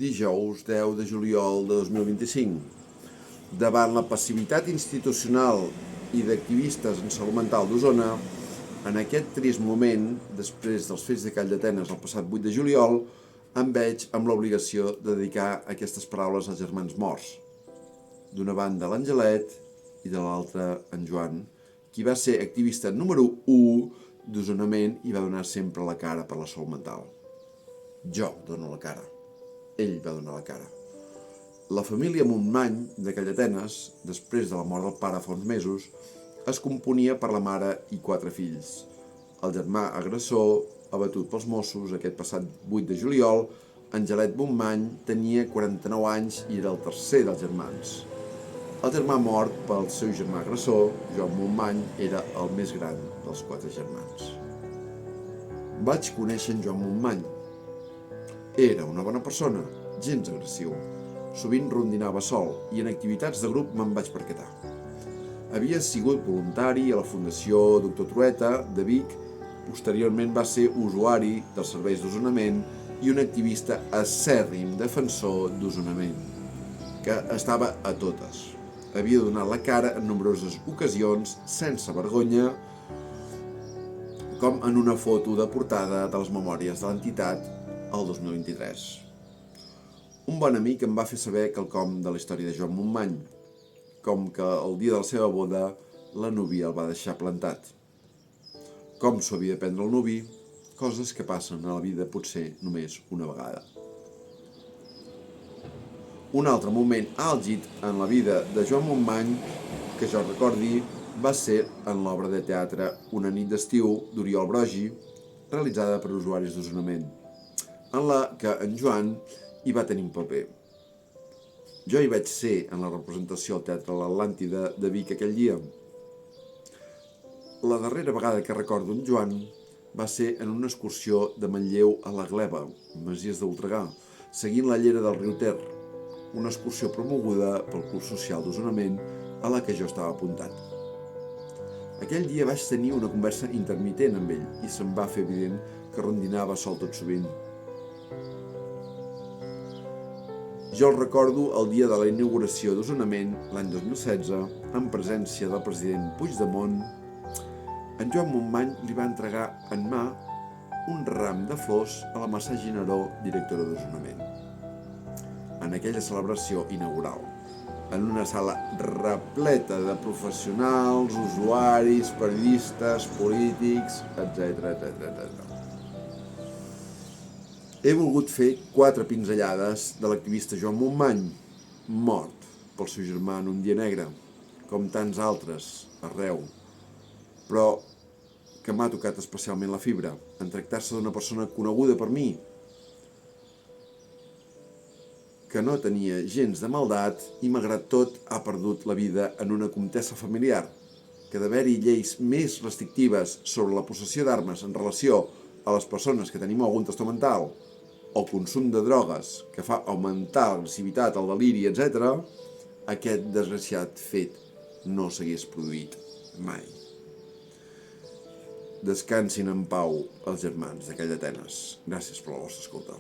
dijous 10 de juliol de 2025. Davant la passivitat institucional i d'activistes en salut mental d'Osona, en aquest trist moment, després dels fets de Calldetenes el passat 8 de juliol, em veig amb l'obligació de dedicar aquestes paraules als germans morts. D'una banda l'Angelet i de l'altra en Joan, qui va ser activista número 1 d'Osonament i va donar sempre la cara per la salut mental. Jo dono la cara. Ell va donar la cara. La família Montmany de Calldetenes, després de la mort del pare fa uns mesos, es componia per la mare i 4 fills. El germà agressor, abatut pels Mossos aquest passat 8 de juliol, Angelet Montmany tenia 49 anys i era el tercer dels germans. El germà mort pel seu germà agressor, Joan Montmany, era el més gran dels 4 germans. Vaig conèixer en Joan Montmany. Era una bona persona, gens agressiu. Sovint rondinava sol i en activitats de grup me'n vaig percatar. Havia sigut voluntari a la Fundació Doctor Trueta de Vic, posteriorment va ser usuari dels serveis d'Osonament i un activista acèrrim defensor d'Osonament, que estava a totes. Havia donat la cara en nombroses ocasions, sense vergonya, com en una foto de portada de les memòries de l'entitat el 2023. Un bon amic em va fer saber quelcom de la història de Joan Montmany, com que el dia de la seva boda la núvia el va deixar plantat. Com s'ho havia de prendre el nuvi, coses que passen a la vida potser només una vegada. Un altre moment àlgid en la vida de Joan Montmany, que jo recordi, va ser en l'obra de teatre Una nit d'estiu d'Oriol Brogi, realitzada per usuaris d'Osonament, en la que en Joan hi va tenir un paper. Jo hi vaig ser en la representació al Teatre l'Atlàntida de Vic aquell dia. La darrera vegada que recordo en Joan va ser en una excursió de Manlleu a la Gleva, Masies de Voltregà, seguint la llera del riu Ter, una excursió promoguda pel Club Social d'Osonament a la que jo estava apuntat. Aquell dia vaig tenir una conversa intermitent amb ell i se'm va fer evident que rondinava sol tot sovint. Jo el recordo el dia de la inauguració d'Osonament, l'any 2016, en presència del president Puigdemont. En Joan Montmany li va entregar en mà un ram de flors a la Mercè Ginaró, directora d'Osonament. En aquella celebració inaugural, en una sala repleta de professionals, usuaris, periodistes, polítics, etc. He volgut fer 4 pinzellades de l'activista Joan Montmany, mort pel seu germà en un dia negre, com tants altres, arreu, però que m'ha tocat especialment la fibra, en tractar-se d'una persona coneguda per mi, que no tenia gens de maldat i, malgrat tot, ha perdut la vida en una contesa familiar, que d'haver-hi lleis més restrictives sobre la possessió d'armes en relació a les persones que tenim algun trastorn mental o consum de drogues que fa augmentar l'agressivitat, el deliri, etc., aquest desgraciat fet no s'hagués produït mai. Descansin en pau els germans de Calldetenes. Gràcies per la vostra escolta.